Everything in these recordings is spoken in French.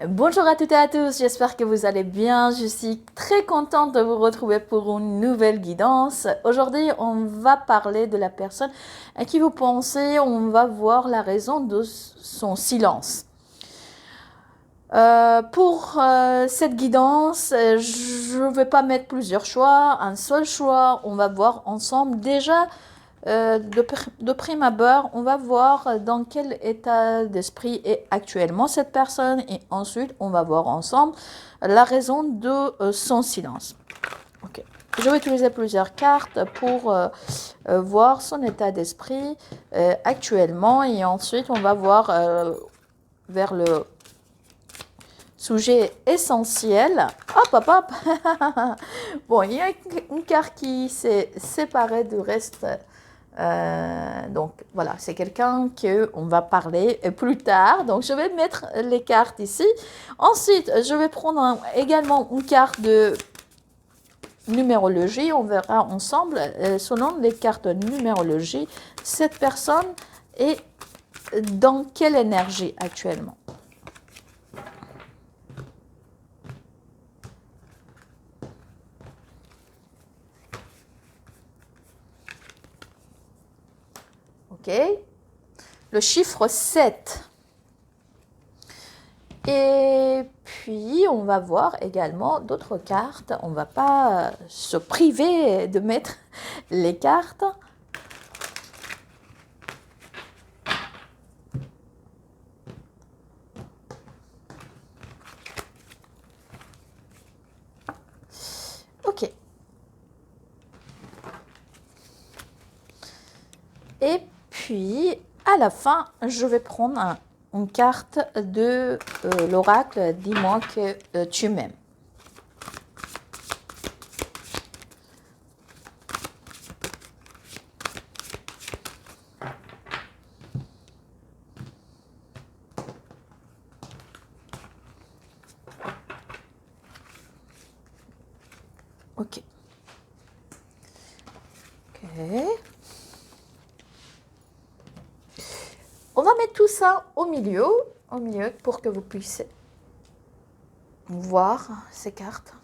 Bonjour à toutes et à tous, j'espère que vous allez bien. Je suis très contente de vous retrouver pour une nouvelle guidance. Aujourd'hui, on va parler de la personne à qui vous pensez, on va voir la raison de son silence. Pour cette guidance, je ne vais pas mettre plusieurs choix, un seul choix, on va voir ensemble. Déjà, de prime abord, on va voir dans quel état d'esprit est actuellement cette personne et ensuite, on va voir ensemble la raison de son silence. Okay. Je vais utiliser plusieurs cartes pour voir son état d'esprit actuellement et ensuite, on va voir vers le sujet essentiel. Hop, hop, hop. Bon, il y a une carte qui s'est séparée du reste. Donc voilà, c'est quelqu'un qu'on va parler plus tard. Donc je vais mettre les cartes ici. Ensuite, je vais prendre également une carte de numérologie. On verra ensemble, selon les cartes de numérologie, cette personne est dans quelle énergie actuellement. Ok, le chiffre 7. Et puis, on va voir également d'autres cartes. On ne va pas se priver de mettre les cartes. Ok. Et puis, à la fin, je vais prendre une carte de l'oracle. Dis-moi que tu m'aimes. Ok. Ok. On va mettre tout ça au milieu pour que vous puissiez voir ces cartes.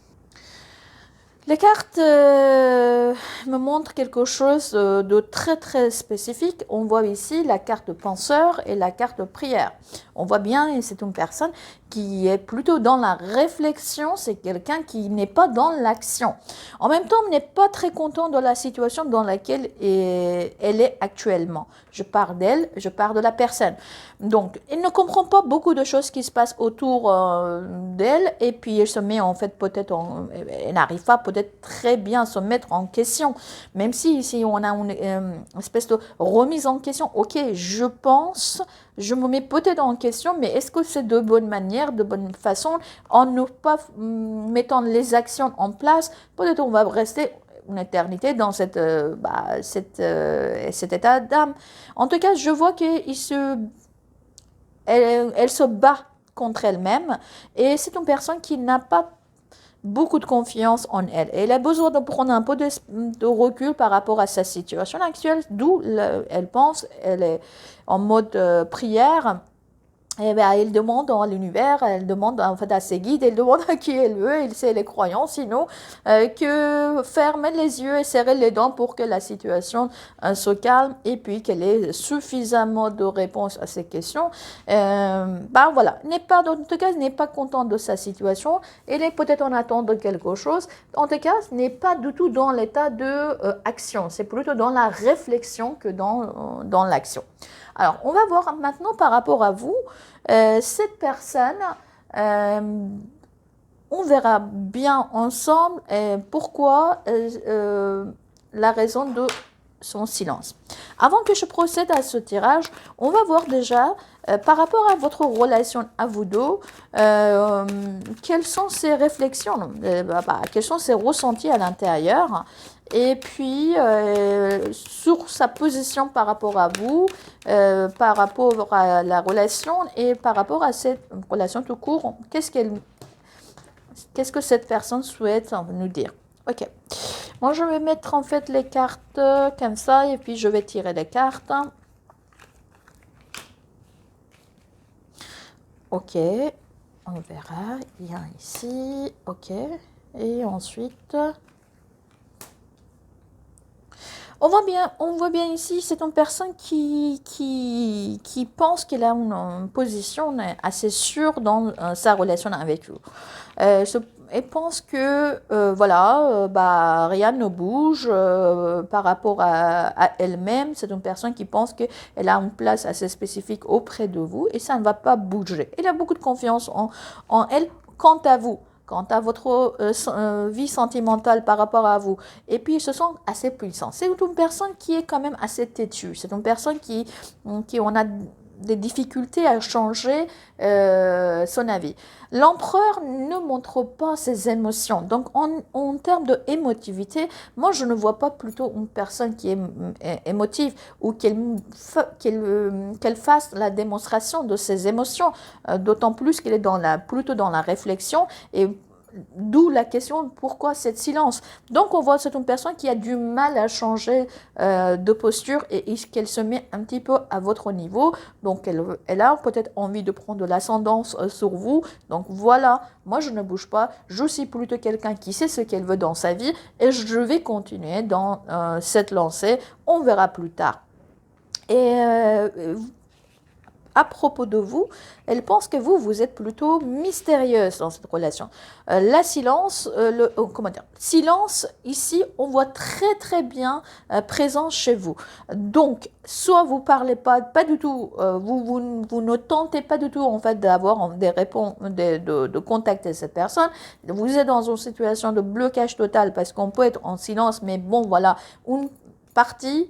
Les cartes me montrent quelque chose de très très spécifique. On voit ici la carte penseur et la carte prière. On voit bien, c'est une personne qui est plutôt dans la réflexion, c'est quelqu'un qui n'est pas dans l'action. En même temps, on n'est pas très content de la situation dans laquelle elle est actuellement. Je parle d'elle, je parle de la personne. Donc, elle ne comprend pas beaucoup de choses qui se passent autour d'elle et puis elle se met en fait peut-être, elle n'arrive pas peut-être très bien à se mettre en question. Même si ici on a une espèce de remise en question. Ok, je pense, je me mets peut-être en question, mais est-ce que c'est de bonne manière, de bonne façon, en ne pas mettant les actions en place, peut-être on va rester une éternité dans cet état d'âme. En tout cas, je vois qu'elle se bat contre elle-même et c'est une personne qui n'a pas beaucoup de confiance en elle. Elle a besoin de prendre un peu de recul par rapport à sa situation actuelle, d'où elle pense, elle est en mode prière. Et bien, elle demande à l'univers, elle demande en fait à ses guides, elle demande à qui elle veut, elle sait les croyants, sinon que fermer les yeux et serrer les dents pour que la situation se calme et puis qu'elle ait suffisamment de réponses à ces questions. Voilà, en tout cas, n'est pas contente de sa situation, elle est peut-être en attente de quelque chose. En tout cas, ce n'est pas du tout dans l'état de action, c'est plutôt dans la réflexion que dans l'action. Alors, on va voir maintenant par rapport à vous, cette personne, on verra bien ensemble pourquoi la raison de son silence. Avant que je procède à ce tirage, on va voir déjà par rapport à votre relation à vous deux, quelles sont ses réflexions, quels sont ses ressentis à l'intérieur, et puis sur sa position par rapport à vous, par rapport à la relation et par rapport à cette relation tout court, qu'est-ce que cette personne souhaite nous dire. Ok. Moi, je vais mettre en fait les cartes comme ça et puis je vais tirer les cartes. Ok. on verra. Il y a ici, ok. Et ensuite, on voit bien ici, c'est une personne qui pense qu'elle a une position assez sûre dans sa relation avec vous. Elle pense que bah, rien ne bouge par rapport à elle-même. C'est une personne qui pense qu'elle a une place assez spécifique auprès de vous et ça ne va pas bouger. Elle a beaucoup de confiance en elle quant à vous, quant à votre vie sentimentale par rapport à vous. Et puis, ils se sentent assez puissants. C'est une personne qui est quand même assez têtue. C'est une personne qui on a des difficultés à changer son avis. L'empereur ne montre pas ses émotions. Donc, en termes d'émotivité, moi, je ne vois pas plutôt une personne qui est émotive ou qu'elle fasse la démonstration de ses émotions, d'autant plus qu'elle est plutôt dans la réflexion et d'où la question pourquoi cette silence. Donc on voit c'est une personne qui a du mal à changer de posture et qu'elle se met un petit peu à votre niveau. Donc elle a peut-être envie de prendre de l'ascendance sur vous. Donc voilà, moi je ne bouge pas. Je suis plutôt quelqu'un qui sait ce qu'elle veut dans sa vie et je vais continuer dans cette lancée. On verra plus tard. Et à propos de vous, elle pense que vous êtes plutôt mystérieuse dans cette relation. Silence, ici, on voit très très bien présent chez vous. Donc, soit vous parlez pas du tout, vous ne tentez pas du tout en fait d'avoir des réponses, de contacter cette personne. Vous êtes dans une situation de blocage total parce qu'on peut être en silence, mais bon voilà, une partie.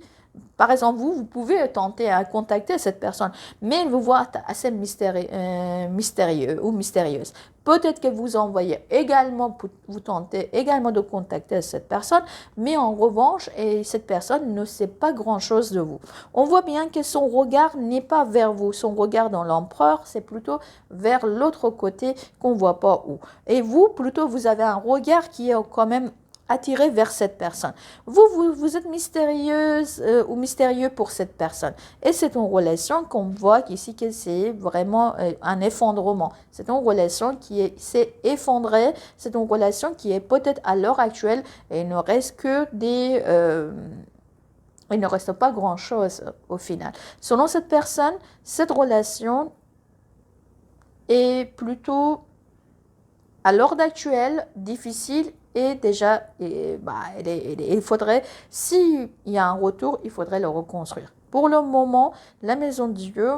Par exemple, vous pouvez tenter à contacter cette personne, mais elle vous voit assez mystérieux ou mystérieuse. Peut-être que vous envoyez également, vous tentez également de contacter cette personne, mais en revanche, cette personne ne sait pas grand-chose de vous. On voit bien que son regard n'est pas vers vous, son regard dans l'empereur, c'est plutôt vers l'autre côté qu'on ne voit pas où. Et vous, plutôt, vous avez un regard qui est quand même attiré vers cette personne. Vous êtes mystérieuse ou mystérieux pour cette personne. Et c'est une relation qu'on voit ici que c'est vraiment un effondrement. C'est une relation qui s'est effondrée. C'est une relation qui est peut-être à l'heure actuelle et il ne reste que il ne reste pas grand-chose au final. Selon cette personne, cette relation est plutôt à l'heure actuelle difficile. Et déjà, il faudrait, s'il y a un retour, il faudrait le reconstruire. Pour le moment, la maison de Dieu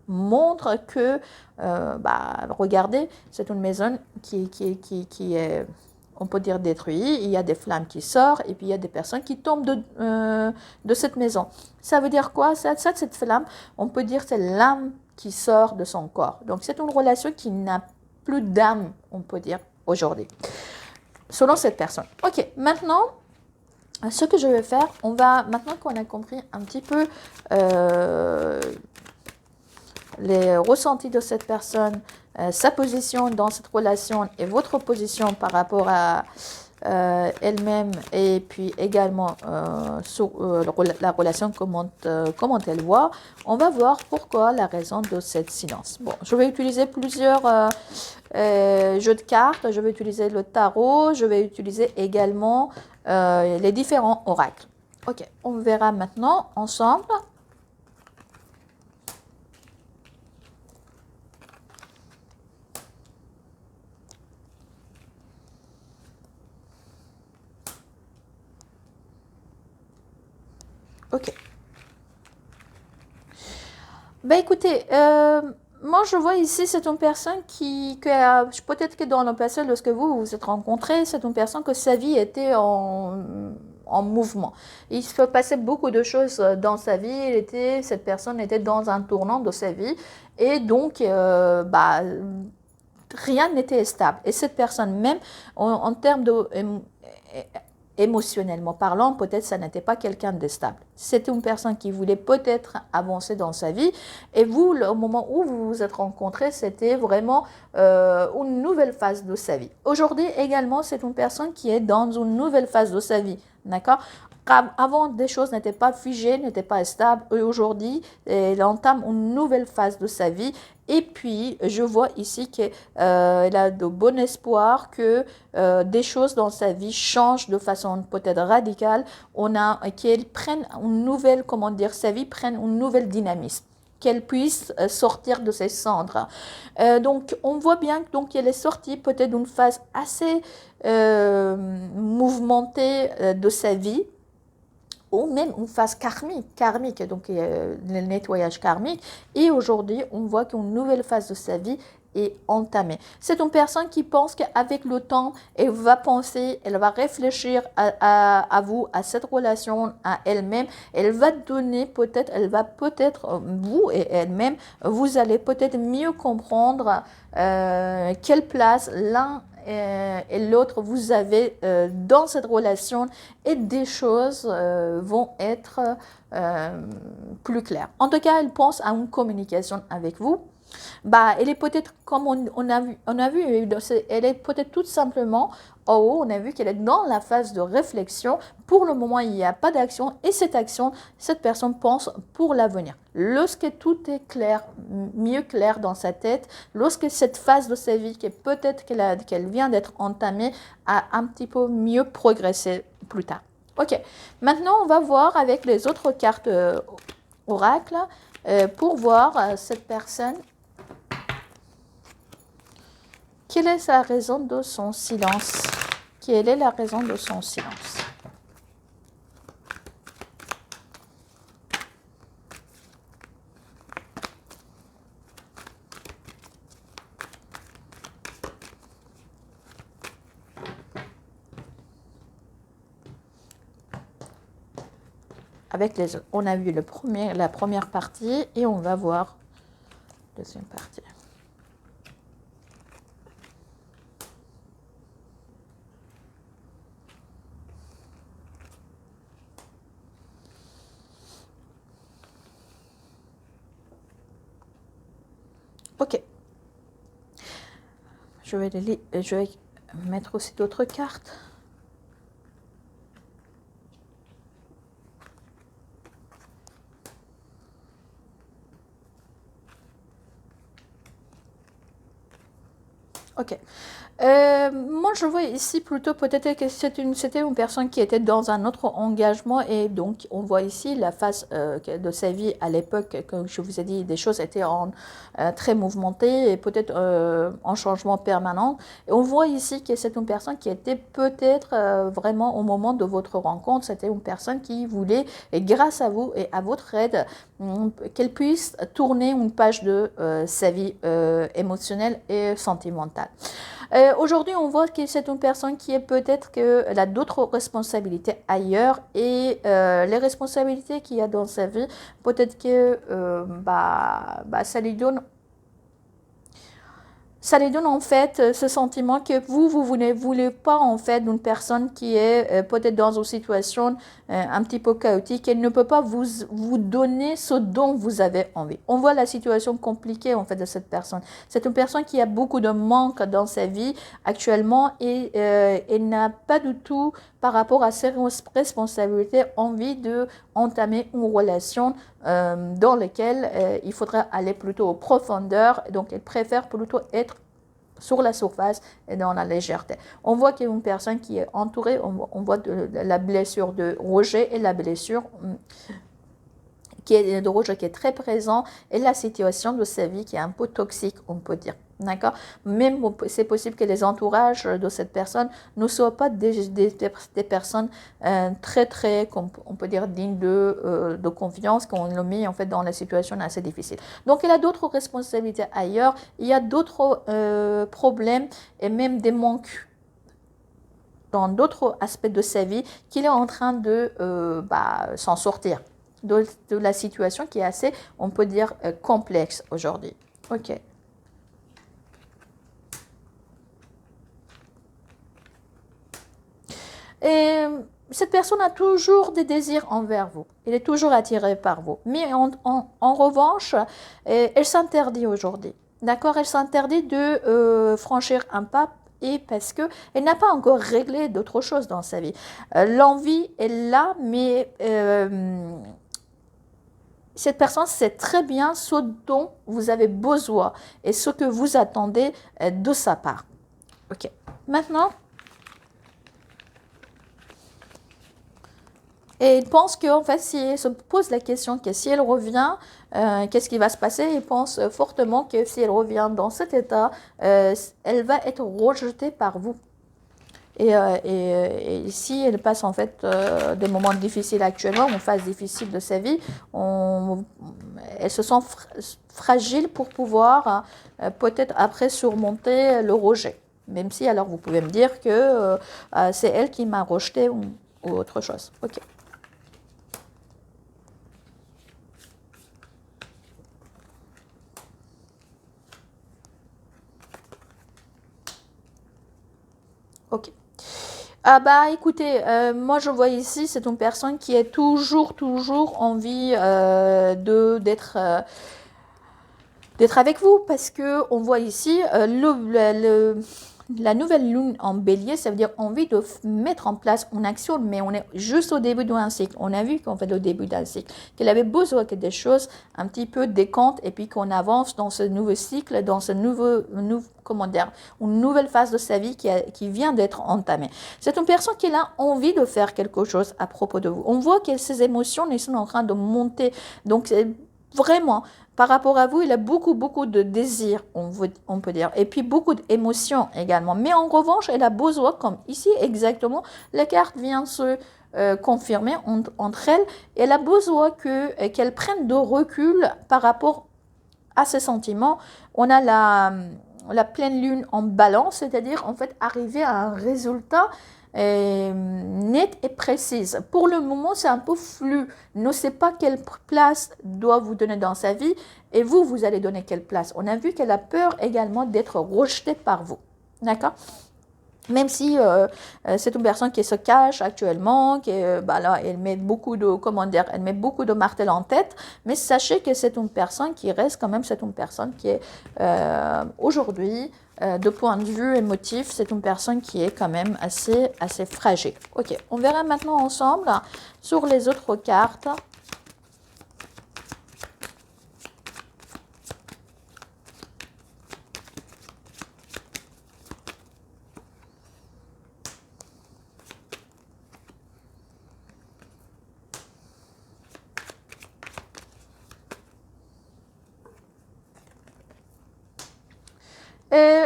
montre que, regardez, c'est une maison qui est, on peut dire, détruite. Il y a des flammes qui sortent et puis il y a des personnes qui tombent de cette maison. Ça veut dire quoi? Cette flamme, on peut dire, c'est l'âme qui sort de son corps. Donc, c'est une relation qui n'a plus d'âme, on peut dire, aujourd'hui. Selon cette personne. Ok, maintenant, ce que je vais faire, maintenant qu'on a compris un petit peu les ressentis de cette personne, sa position dans cette relation et votre position par rapport à elle-même et puis également sur la relation, comment elle voit, on va voir pourquoi la raison de cette silence. Bon, je vais utiliser plusieurs jeux de cartes, je vais utiliser le tarot, je vais utiliser également les différents oracles. Ok, on verra maintenant ensemble. Ok. Ben écoutez, moi je vois ici, c'est une personne peut-être que dans le passé, lorsque vous vous êtes rencontrés, c'est une personne que sa vie était en mouvement. Il se passait beaucoup de choses dans sa vie, cette personne était dans un tournant de sa vie et donc rien n'était stable. Et cette personne même, en termes de émotionnellement parlant, peut-être ça n'était pas quelqu'un de stable. C'était une personne qui voulait peut-être avancer dans sa vie. Et vous, au moment où vous vous êtes rencontrés, c'était vraiment une nouvelle phase de sa vie. Aujourd'hui également, c'est une personne qui est dans une nouvelle phase de sa vie. D'accord ? Avant, des choses n'étaient pas figées, n'étaient pas stables. Et aujourd'hui, elle entame une nouvelle phase de sa vie. Et puis, je vois ici qu'elle a de bon espoir que des choses dans sa vie changent de façon peut-être radicale. Qu'elle prenne une nouvelle, comment dire, sa vie prenne une nouvelle dynamisme, qu'elle puisse sortir de ses cendres. Donc, on voit bien qu'elle est sortie peut-être d'une phase assez mouvementée de sa vie, ou même une phase karmique, donc le nettoyage karmique. Et aujourd'hui, on voit qu'une nouvelle phase de sa vie est entamée. C'est une personne qui pense qu'avec le temps, elle va penser, elle va réfléchir à vous, à cette relation, à elle-même. Elle va donner peut-être, vous et elle-même, vous allez peut-être mieux comprendre quelle place l'un et l'autre vous avez dans cette relation, et des choses vont être plus claires. En tout cas, elle pense à une communication avec vous. Elle est peut-être, comme on a vu, elle est peut-être tout simplement en haut, on a vu qu'elle est dans la phase de réflexion. Pour le moment, il n'y a pas d'action, et cette action, cette personne pense pour l'avenir. Lorsque tout est clair, mieux clair dans sa tête, lorsque cette phase de sa vie, qu'elle vient d'être entamée, a un petit peu mieux progressé plus tard. Ok, maintenant on va voir avec les autres cartes oracle pour voir cette personne. Quelle est la raison de son silence? Quelle est la raison de son silence? Avec les autres, on a vu la première partie et on va voir la deuxième partie. Ok. Je vais mettre aussi d'autres cartes. Ok. Moi, je vois ici plutôt peut-être que c'était une personne qui était dans un autre engagement, et donc on voit ici la phase de sa vie à l'époque, comme je vous ai dit, des choses étaient très mouvementées et peut-être en changement permanent. Et on voit ici que c'est une personne qui était peut-être vraiment au moment de votre rencontre, c'était une personne qui voulait, et grâce à vous et à votre aide, qu'elle puisse tourner une page de sa vie émotionnelle et sentimentale. Aujourd'hui, on voit que c'est une personne qui est peut-être qu'elle a d'autres responsabilités ailleurs, et les responsabilités qu'il y a dans sa vie, peut-être que ça lui donne en fait ce sentiment que vous ne voulez pas en fait d'une personne qui est peut-être dans une situation un petit peu chaotique. Elle ne peut pas vous donner ce dont vous avez envie. On voit la situation compliquée en fait de cette personne. C'est une personne qui a beaucoup de manque dans sa vie actuellement, et elle n'a pas du tout, par rapport à ses responsabilités, envie de entamer une relation dans laquelle il faudra aller plutôt aux profondeurs. Donc elle préfère plutôt être sur la surface et dans la légèreté. On voit qu'il y a une personne qui est entourée, on voit la blessure de rejet et la blessure de rejet qui est très présent, et la situation de sa vie qui est un peu toxique, on peut dire. D'accord? Même c'est possible que les entourages de cette personne ne soient pas des personnes très, on peut dire, dignes de confiance, qu'on le met en fait dans la situation assez difficile. Donc il a d'autres responsabilités ailleurs, il y a d'autres problèmes et même des manques dans d'autres aspects de sa vie qu'il est en train de s'en sortir de la situation qui est assez, on peut dire, complexe aujourd'hui. Ok. Et cette personne a toujours des désirs envers vous. Elle est toujours attirée par vous. Mais en revanche, elle s'interdit aujourd'hui. D'accord? Elle s'interdit de franchir un pas et parce qu'elle n'a pas encore réglé d'autres choses dans sa vie. L'envie est là, mais cette personne sait très bien ce dont vous avez besoin et ce que vous attendez de sa part. Ok. Maintenant, et il pense qu'en fait, si elle se pose la question que si elle revient, qu'est-ce qui va se passer? Il pense fortement que si elle revient dans cet état, elle va être rejetée par vous. Et si elle passe en fait des moments difficiles actuellement, une phase difficile de sa vie, elle se sent fragile pour pouvoir peut-être après surmonter le rejet. Même si alors vous pouvez me dire que c'est elle qui m'a rejeté ou autre chose. Ok. Ok. Ah bah écoutez, moi je vois ici, c'est une personne qui est toujours envie d'être avec vous parce que on voit ici la nouvelle lune en bélier, ça veut dire envie de mettre en place une action, mais on est juste au début d'un cycle. On a vu qu'en fait au début d'un cycle, qu'elle avait besoin que des choses un petit peu décantent et puis qu'on avance dans ce nouveau cycle, dans ce comment dire, une nouvelle phase de sa vie qui vient d'être entamée. C'est une personne qui a envie de faire quelque chose à propos de vous. On voit que ses émotions sont en train de monter. Donc, vraiment, par rapport à vous, il a beaucoup de désirs, on peut dire, et puis beaucoup d'émotions également. Mais en revanche, elle a besoin, comme ici exactement, la carte vient se confirmer entre elles. Elle a besoin qu'elle prenne de recul par rapport à ses sentiments. On a la pleine lune en balance, c'est-à-dire en fait arriver à un résultat nette et précise. Pour le moment, c'est un peu flou. Ne sait pas quelle place doit vous donner dans sa vie et vous allez donner quelle place. On a vu qu'elle a peur également d'être rejetée par vous. D'accord? Même si c'est une personne qui se cache actuellement, bah là, elle met beaucoup de, comment dire, elle met beaucoup de martèle en tête, mais sachez que c'est une personne qui reste quand même, c'est une personne qui est aujourd'hui, de point de vue émotif, c'est une personne qui est quand même assez fragile. Ok, on verra maintenant ensemble sur les autres cartes.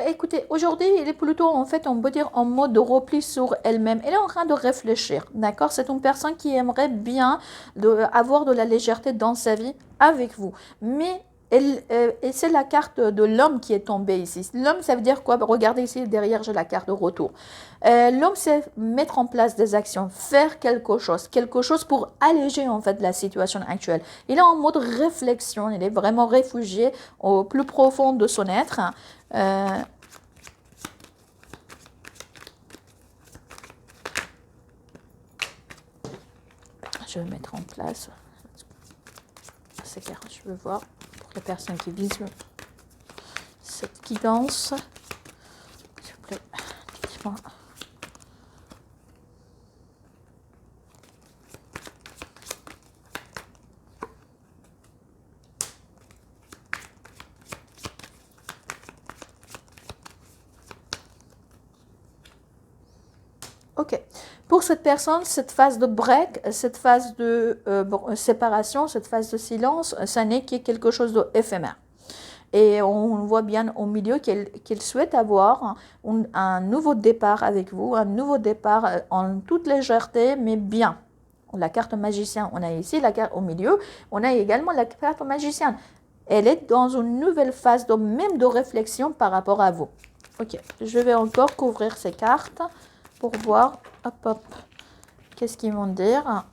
Écoutez, aujourd'hui, il est plutôt, en fait, on peut dire, en mode de repli sur elle-même. Elle est en train de réfléchir, d'accord? C'est une personne qui aimerait bien avoir de la légèreté dans sa vie avec vous. Mais et c'est la carte de l'homme qui est tombée ici. L'homme, ça veut dire quoi? Regardez ici, derrière, j'ai la carte de retour. L'homme, c'est mettre en place des actions, faire quelque chose pour alléger, en fait, la situation actuelle. Il est en mode réflexion, il est vraiment réfugié au plus profond de son être. Je vais mettre en place ces cartes. Je veux voir pour les personnes qui visualisent cette guidance. S'il vous plaît, dites-moi. Ok. Pour cette personne, cette phase de break, cette phase de séparation, cette phase de silence, ça n'est que quelque chose d'éphémère. Et on voit bien au milieu qu'elle souhaite avoir un nouveau départ avec vous, un nouveau départ en toute légèreté, mais bien. La carte magicien, on a ici la carte au milieu, on a également la carte magicienne. Elle est dans une nouvelle phase même de réflexion par rapport à vous. Ok, je vais encore couvrir ces cartes pour voir, hop, qu'est-ce qu'ils vont dire.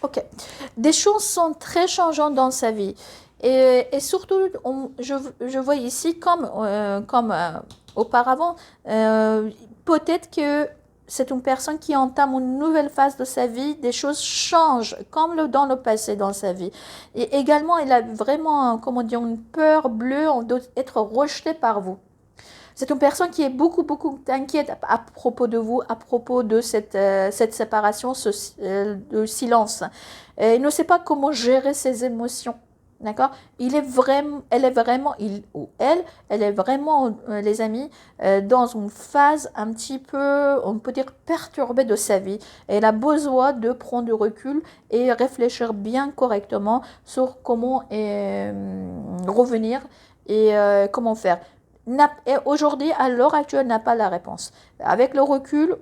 Ok, Des choses sont très changeantes dans sa vie. Et surtout, je vois ici, comme auparavant, peut-être que c'est une personne qui entame une nouvelle phase de sa vie, des choses changent, comme dans le passé dans sa vie. Et également, il a vraiment, comment dire, une peur bleue d'être rejeté par vous. C'est une personne qui est beaucoup, beaucoup inquiète à propos de vous, à propos de cette séparation, de silence. Il ne sait pas comment gérer ses émotions. D'accord? Elle est vraiment, il ou elle est vraiment, les amis, dans une phase un petit peu, on peut dire, perturbée de sa vie. Elle a besoin de prendre du recul et réfléchir bien correctement sur comment revenir et comment faire. Et aujourd'hui, à l'heure actuelle, n'a pas la réponse. Avec le recul,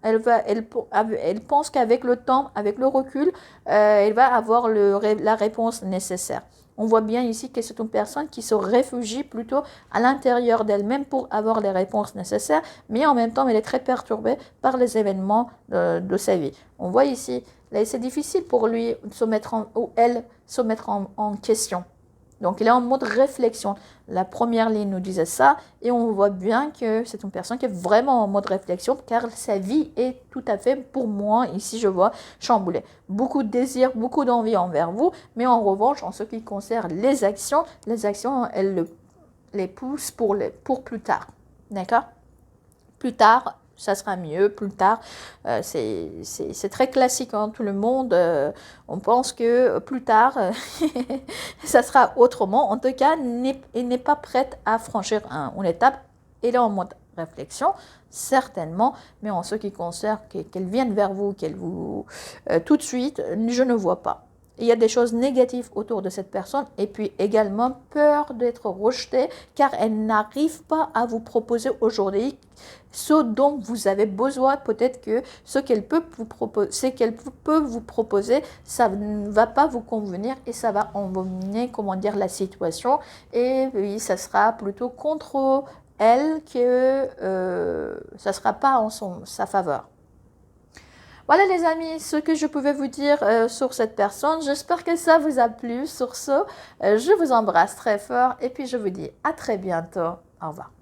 elle pense qu'avec le temps, avec le recul, elle va avoir la réponse nécessaire. On voit bien ici que c'est une personne qui se réfugie plutôt à l'intérieur d'elle-même pour avoir les réponses nécessaires, mais en même temps, elle est très perturbée par les événements de sa vie. On voit ici, c'est difficile pour lui de se mettre ou elle se mettre en question. Donc, il est en mode réflexion. La première ligne nous disait ça, et on voit bien que c'est une personne qui est vraiment en mode réflexion, car sa vie est tout à fait, pour moi, ici je vois, chamboulée. Beaucoup de désir, beaucoup d'envie envers vous, mais en revanche, en ce qui concerne les actions, elles les poussent pour plus tard. D'accord? Plus tard, ça sera mieux, plus tard. C'est très classique, hein, tout le monde. On pense que plus tard, ça sera autrement. En tout cas, elle n'est pas prête à franchir une étape. Elle est en mode réflexion, certainement, mais en ce qui concerne qu'elle vienne vers vous, qu'elle vous... tout de suite, je ne vois pas. Il y a des choses négatives autour de cette personne et puis également peur d'être rejetée car elle n'arrive pas à vous proposer aujourd'hui ce dont vous avez besoin. Peut-être que ce qu'elle peut vous proposer, ça ne va pas vous convenir et ça va envenimer, comment dire, la situation, et oui, ça sera plutôt contre elle que ça ne sera pas en sa faveur. Voilà les amis, ce que je pouvais vous dire sur cette personne. J'espère que ça vous a plu. Sur ce, je vous embrasse très fort et puis je vous dis à très bientôt. Au revoir.